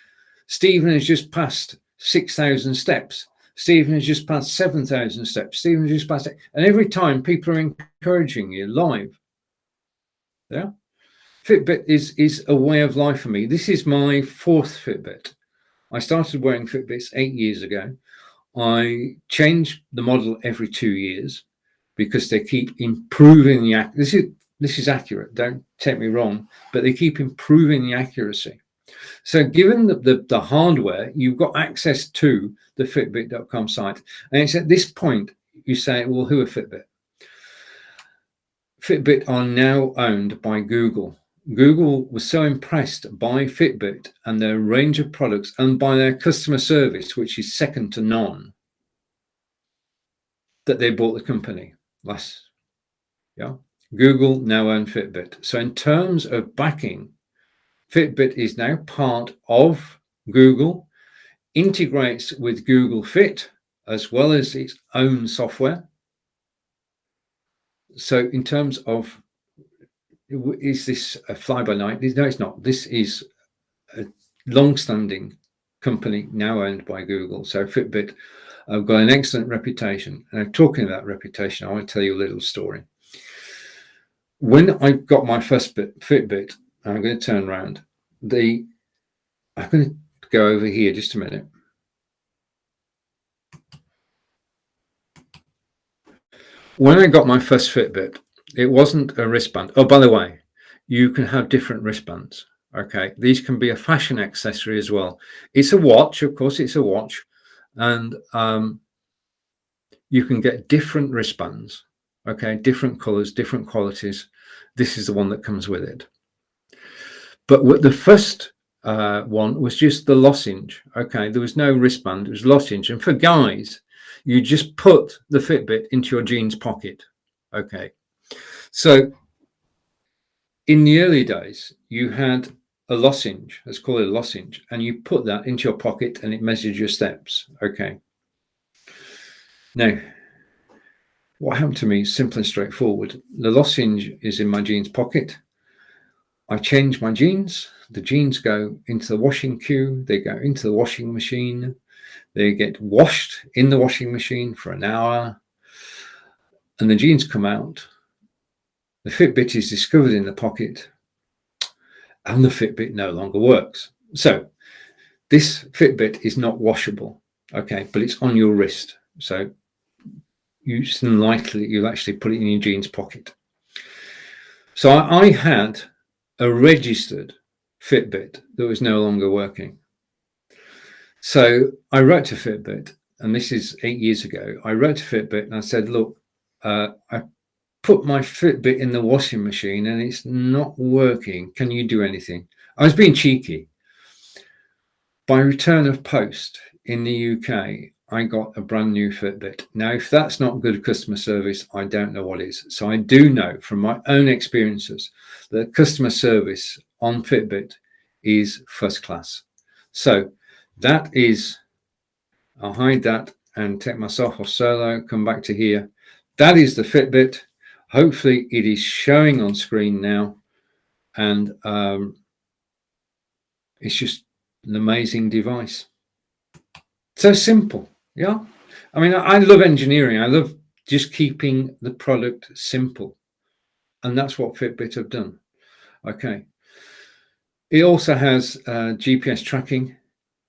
Stephen has just passed 6,000 steps. Stephen has just passed 7,000 steps. Stephen has just passed it. And every time people are encouraging you live. Yeah. Fitbit is a way of life for me. This is my 4th Fitbit. I started wearing Fitbits 8 years ago. I change the model every 2 years because they keep improving the this is accurate, don't take me wrong, but they keep improving the accuracy. So given the hardware, you've got access to the Fitbit.com site. And it's at this point you say, well, who are Fitbit? Fitbit are now owned by Google. Google was so impressed by Fitbit and their range of products and by their customer service, which is second to none, that they bought the company last. Yeah. Google now own Fitbit. So in terms of backing, Fitbit is now part of Google, integrates with Google Fit as well as its own software. So in terms of, is this a fly-by-night? No, it's not. This is a long-standing company now owned by Google. So Fitbit have got an excellent reputation. And talking about reputation, I want to tell you a little story. When I got my first Fitbit, I'm going to turn around. I'm going to go over here just a minute. When I got my first Fitbit, it wasn't a wristband. Oh, by the way, you can have different wristbands. Okay, these can be a fashion accessory as well. It's a watch, of course, it's a watch. And you can get different wristbands. Okay, different colors, different qualities. This is the one that comes with it. But what the first one was just the lozenge. Okay, there was no wristband, it was lozenge. And for guys, you just put the Fitbit into your jeans pocket. Okay, so in the early days, you had a lozenge, let's call it a lozenge, and you put that into your pocket and it measures your steps. Okay. Now, what happened to me is simple and straightforward. The lozenge is in my jeans pocket. I change my jeans. The jeans go into the washing queue. They go into the washing machine. They get washed in the washing machine for an hour. And the jeans come out. The Fitbit is discovered in the pocket. And the Fitbit no longer works. So this Fitbit is not washable. Okay, but it's on your wrist. So you'll actually put it in your jeans pocket. So I had a registered Fitbit that was no longer working. So I wrote to Fitbit, and this is 8 years ago. I wrote to Fitbit and I said, look, I put my Fitbit in the washing machine and it's not working. Can you do anything? I was being cheeky. By return of post in the UK, I got a brand new Fitbit. Now, if that's not good customer service, I don't know what is. So I do know from my own experiences that customer service on Fitbit is first class. So that is, I'll hide that and take myself off solo, come back to here. That is the Fitbit. Hopefully it is showing on screen now. And it's just an amazing device. So simple. Yeah. I mean, I love engineering. I love just keeping the product simple. And that's what Fitbit have done. Okay. It also has GPS tracking,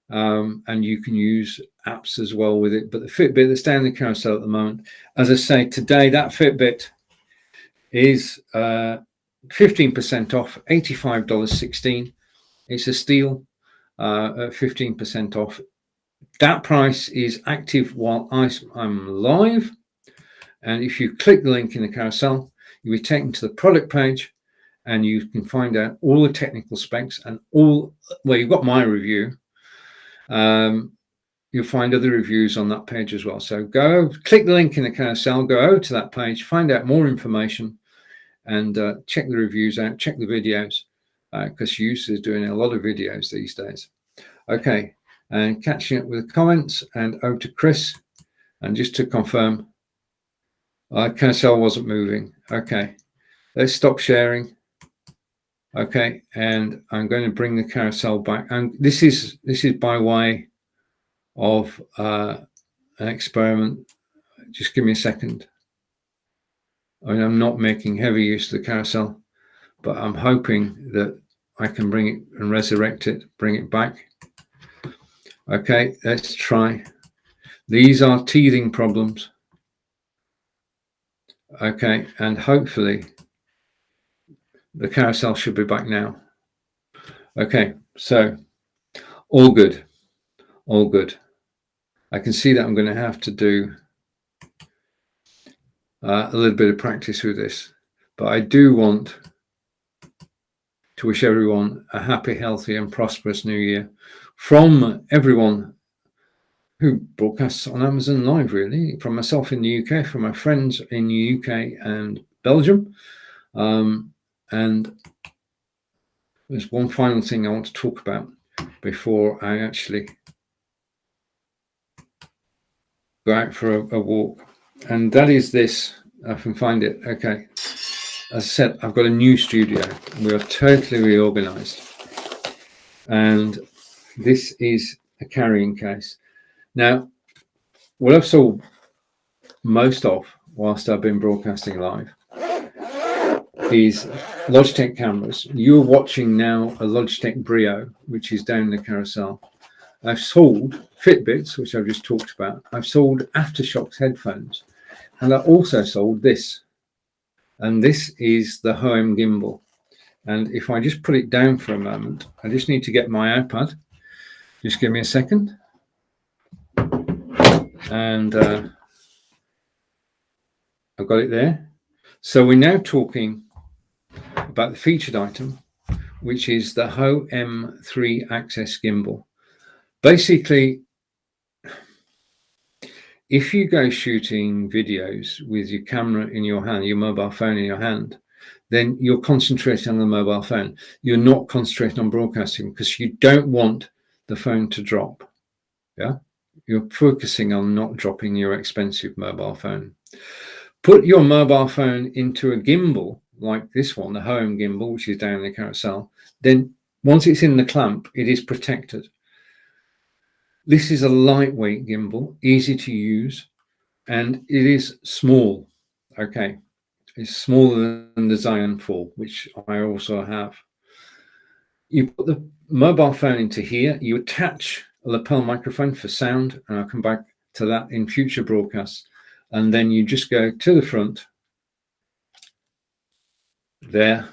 and you can use apps as well with it. But the Fitbit that's down the carousel at the moment, as I say, today that Fitbit is 15% off, $85.16. It's a steal at 15% off. That price is active while I'm live. And if you click the link in the carousel, you'll be taken to the product page and you can find out all the technical specs and all, well, you've got my review. You'll find other reviews on that page as well. So go, click the link in the carousel, go over to that page, find out more information and check the reviews out, check the videos, because Use is doing a lot of videos these days. Okay, and catching up with the comments and over to Chris. And just to confirm, carousel wasn't moving. Okay, let's stop sharing. Okay, and I'm going to bring the carousel back. And this is by way of an experiment. Just give me a second. I mean, I'm not making heavy use of the carousel, but I'm hoping that I can bring it and resurrect it, bring it back. Okay, let's try. These are teething problems. Okay, and hopefully the carousel should be back now. Okay, so all good, all good. I can see that I'm going to have to do a little bit of practice with this, but I do want to wish everyone a happy, healthy and prosperous new year from everyone who broadcasts on Amazon Live, really, from myself in the UK, from my friends in the UK and Belgium. And there's one final thing I want to talk about before I actually go out for a walk, and that is this. I can find it. Okay, as I said, I've got a new studio. We are totally reorganized, and this is a carrying case. Now, what I've sold most of whilst I've been broadcasting live is Logitech cameras. You're watching now a Logitech Brio, which is down the carousel. I've sold Fitbits, which I've just talked about. I've sold Aftershocks headphones, and I also sold this. And this is the Home Gimbal. And if I just put it down for a moment, I just need to get my iPad. Just give me a second. And I've got it there. So we're now talking about the featured item, which is the Ho M3 Access Gimbal. Basically, if you go shooting videos with your camera in your hand, your mobile phone in your hand, then you're concentrating on the mobile phone. You're not concentrating on broadcasting because you don't want the phone to drop. Yeah, you're focusing on not dropping your expensive mobile phone. Put your mobile phone into a gimbal like this one, the Home Gimbal, which is down the carousel. Then once it's in the clamp, it is protected. This is a lightweight gimbal, easy to use, and it is small. Okay, it's smaller than the Zion 4, which I also have. You put the mobile phone into here, you attach a lapel microphone for sound, and I'll come back to that in future broadcasts. And then you just go to the front, there,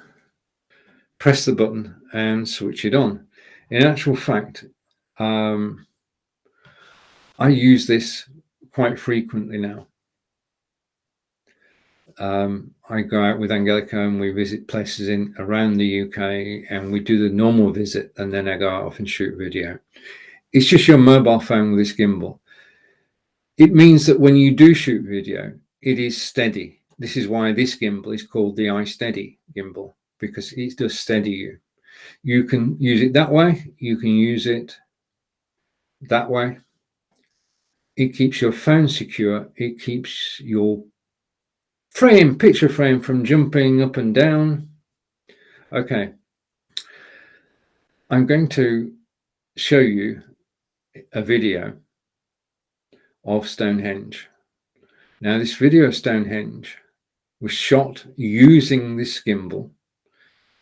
press the button and switch it on. In actual fact, I use this quite frequently now. I go out with Angelica and we visit places around the UK, and we do the normal visit, and then I go off and shoot video. It's just your mobile phone with this gimbal. It means that when you do shoot video, it is steady. This is why this gimbal is called the iSteady gimbal, because it does steady you. You can use it that way. You can use it that way. It keeps your phone secure. It keeps your picture frame from jumping up and down. Okay. I'm going to show you a video of Stonehenge. Now, this video of Stonehenge was shot using this gimbal.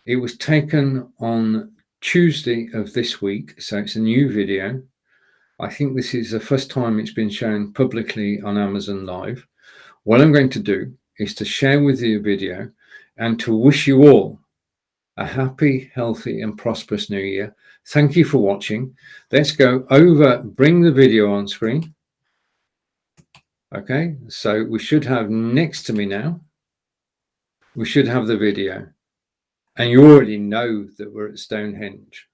It was taken on Tuesday of this week, so it's a new video. I think this is the first time it's been shown publicly on Amazon Live. What I'm going to do is to share with you a video and to wish you all a happy, healthy and prosperous new year. Thank you for watching. Let's go over, bring the video on screen. Okay, so we should have next to me now, we should have the video. And you already know that we're at Stonehenge.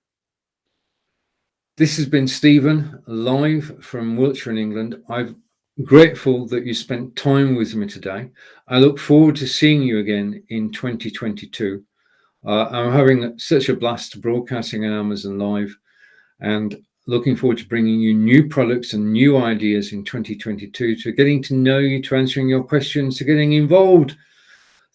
This has been Stephen, live from Wiltshire in England. I'm grateful that you spent time with me today. I look forward to seeing you again in 2022. I'm having such a blast broadcasting on Amazon Live and looking forward to bringing you new products and new ideas in 2022, to getting to know you, to answering your questions, to getting involved.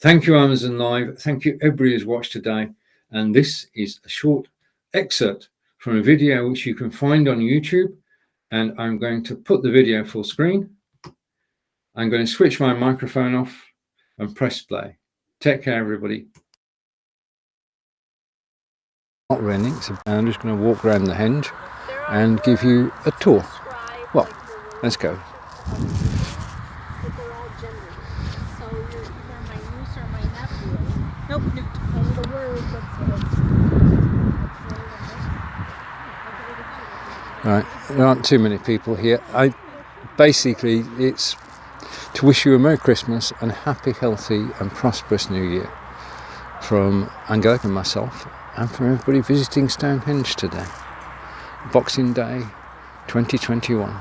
Thank you, Amazon Live. Thank you, everybody who's watched today. And this is a short excerpt from a video which you can find on YouTube. And I'm going to put the video full screen. I'm going to switch my microphone off and press play. Take care, everybody. Not raining, so I'm just going to walk around the henge and give you a tour. Well, let's go. Right, there aren't too many people here. Basically, it's to wish you a Merry Christmas and a happy, healthy and prosperous New Year from Angelica and myself, and from everybody visiting Stonehenge today. Boxing Day 2021.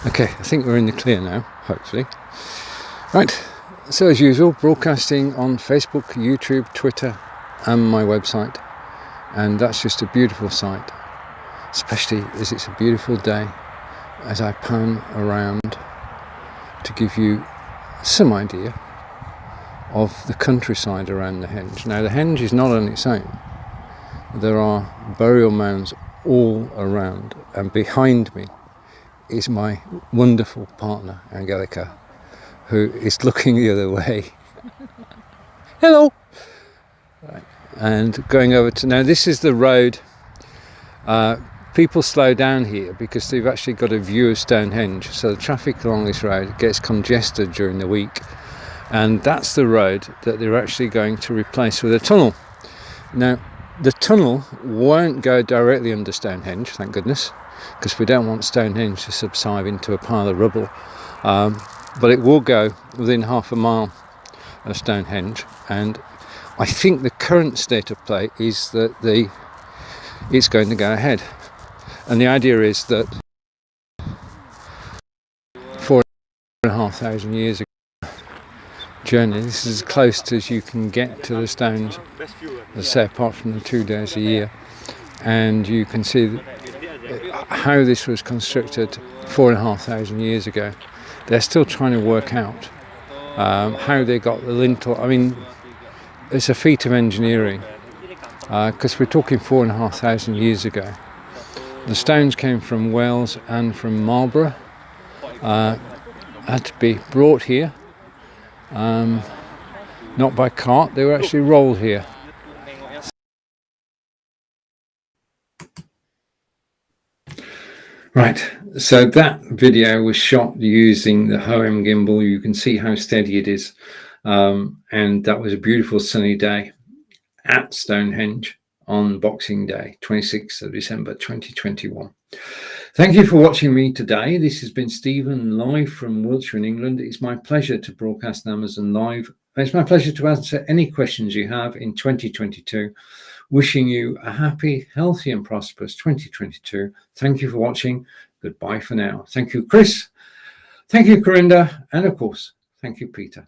Okay, I think we're in the clear now, hopefully. Right, so as usual, broadcasting on Facebook, YouTube, Twitter and my website. And that's just a beautiful sight, especially as it's a beautiful day, as I pan around to give you some idea of the countryside around the henge. Now, the henge is not on its own. There are burial mounds all around, and behind me is my wonderful partner, Angelica, who is looking the other way. Hello! Right. And going over to, now this is the road. People slow down here because they've actually got a view of Stonehenge, so the traffic along this road gets congested during the week, and that's the road that they're actually going to replace with a tunnel. Now, the tunnel won't go directly under Stonehenge, thank goodness, because we don't want Stonehenge to subside into a pile of rubble, but it will go within half a mile of Stonehenge. And I think the current state of play is that it's going to go ahead, and the idea is that 4,500 years ago journey, this is as close as you can get to the stones, let's say, apart from the 2 days a year, and you can see how this was constructed 4,500 years ago. They're still trying to work out how they got the lintel. I mean, it's a feat of engineering, because we're talking 4,500 years ago. The stones came from Wales and from Marlborough, had to be brought here, not by cart, they were actually rolled here. Right, so that video was shot using the Hoem gimbal. You can see how steady it is. And that was a beautiful sunny day at Stonehenge on Boxing Day, 26th of December 2021. Thank you for watching me today. This has been Stephen, live from Wiltshire in England. It's my pleasure to broadcast Amazon Live. It's my pleasure to answer any questions you have in 2022. Wishing you a happy, healthy and prosperous 2022. Thank you for watching. Goodbye for now. Thank you, Chris. Thank you, Corinda. And of course, thank you, Peter.